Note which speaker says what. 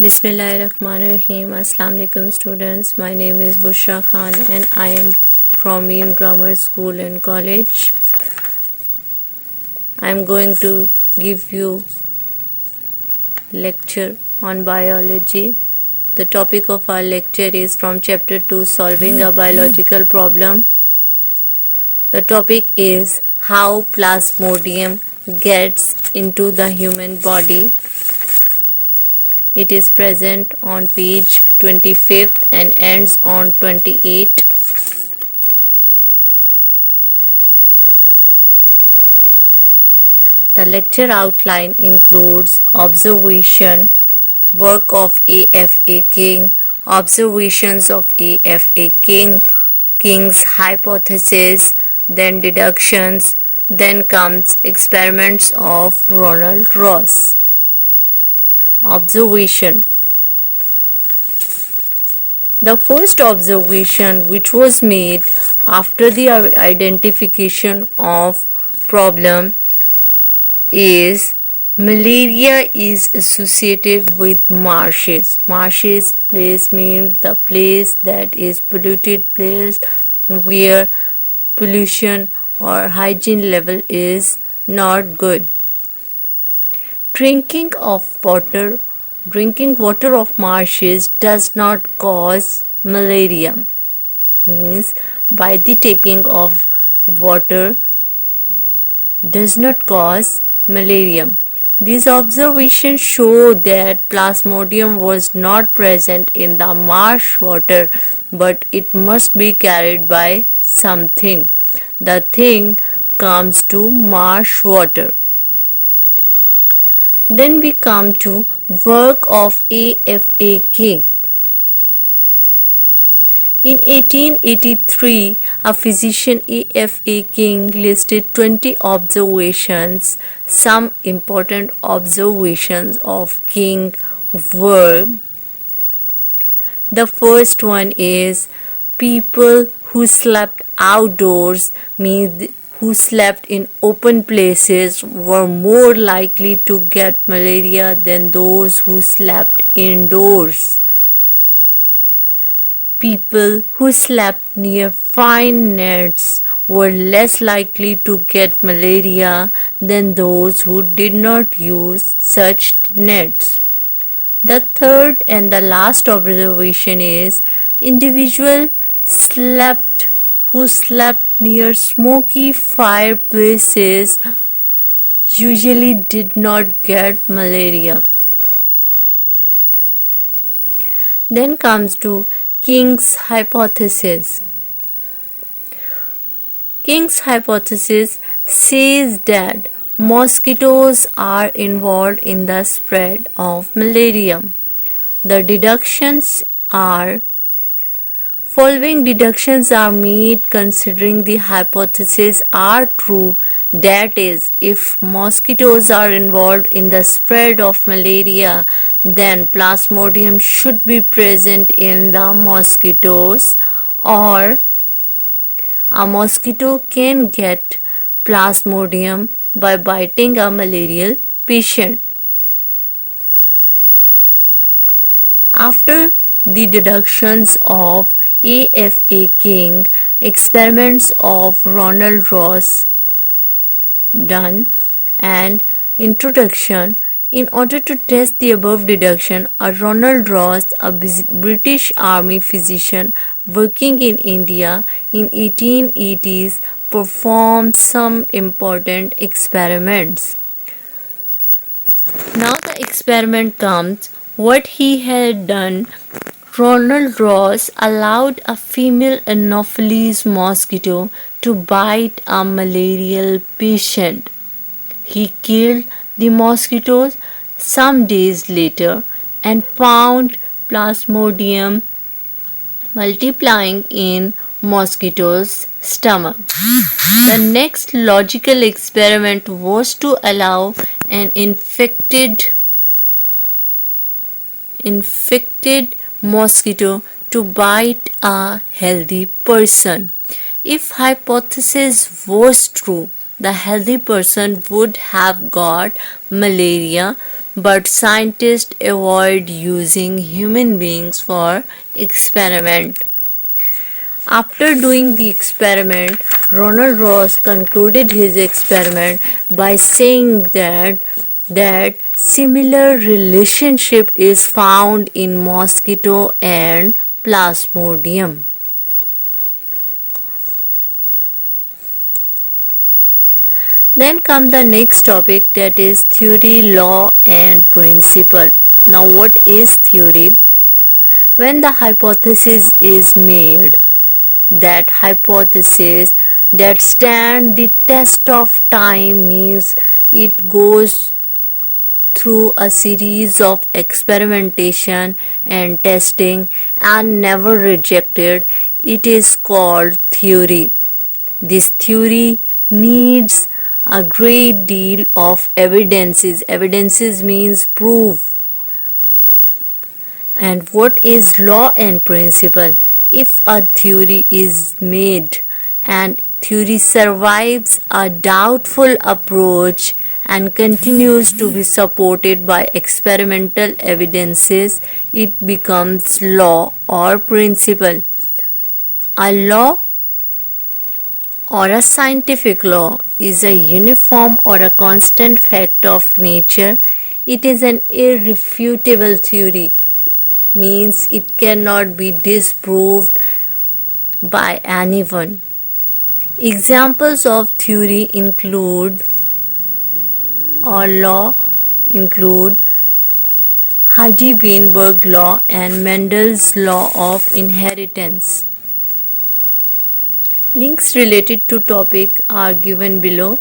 Speaker 1: Bismillahirrahmanirrahim. Assalamu alaikum students. My name is Bushra Khan and I am from Meem Grammar School and College. I am going to give you lecture on biology. The topic of our lecture is from chapter 2, Solving a Biological Problem. The topic is how plasmodium gets into the human body. It is present on page 25 and ends on 28. The lecture outline includes observation, work of A.F.A. King, observations of A.F.A. King, King's hypothesis, then deductions, then comes experiments of Ronald Ross. Observation. The first observation which was made after the identification of problem is malaria is associated with marshes. Marshes place means the place that is polluted place where pollution or hygiene level is not good. Drinking water of marshes does not cause malaria. Means by the taking of water does not cause malaria. These observations show that plasmodium was not present in the marsh water, but it must be carried by something. The thing comes to marsh water. Then we come to work of A.F.A. King. In 1883, a physician A.F.A. King listed 20 observations. Some important observations of King were: the first one is people who slept outdoors, means who slept in open places, were more likely to get malaria than those who slept indoors. People who slept near fine nets were less likely to get malaria than those who did not use such nets. The third and the last observation is individuals who slept near smoky fireplaces usually did not get malaria. Then comes to King's hypothesis. King's hypothesis says that mosquitoes are involved in the spread of malaria. The deductions are Following deductions are made considering the hypotheses are true, that is, if mosquitoes are involved in the spread of malaria, then plasmodium should be present in the mosquitoes, or a mosquito can get plasmodium by biting a malarial patient. After the deductions of A.F.A. King, experiments of Ronald Ross done, and introduction. In order to test the above deduction, a Ronald Ross, a British Army physician working in India in 1880s, performed some important experiments. Now the experiment comes. What he had done, Ronald Ross allowed a female Anopheles mosquito to bite a malarial patient. He killed the mosquitoes some days later and found plasmodium multiplying in mosquitoes' stomach. The next logical experiment was to allow an infected mosquito to bite a healthy person. If hypothesis was true, the healthy person would have got malaria, but scientists avoid using human beings for experiment. After doing the experiment, Ronald Ross concluded his experiment by saying that similar relationship is found in mosquito and plasmodium. Then come the next topic, that is theory, law and principle. Now what is theory? When the hypothesis is made, that hypothesis that stand the test of time means it goes through a series of experimentation and testing and never rejected, it is called theory. This theory needs a great deal of evidences. Evidences means proof. And what is law and principle? If a theory is made and theory survives a doubtful approach and continues to be supported by experimental evidences, it becomes law or principle. A law or a scientific law is a uniform or a constant fact of nature. It is an irrefutable theory, means it cannot be disproved by anyone. Examples of theory include or law include Heidelberg law and Mendel's law of inheritance. Links related to topic are given below.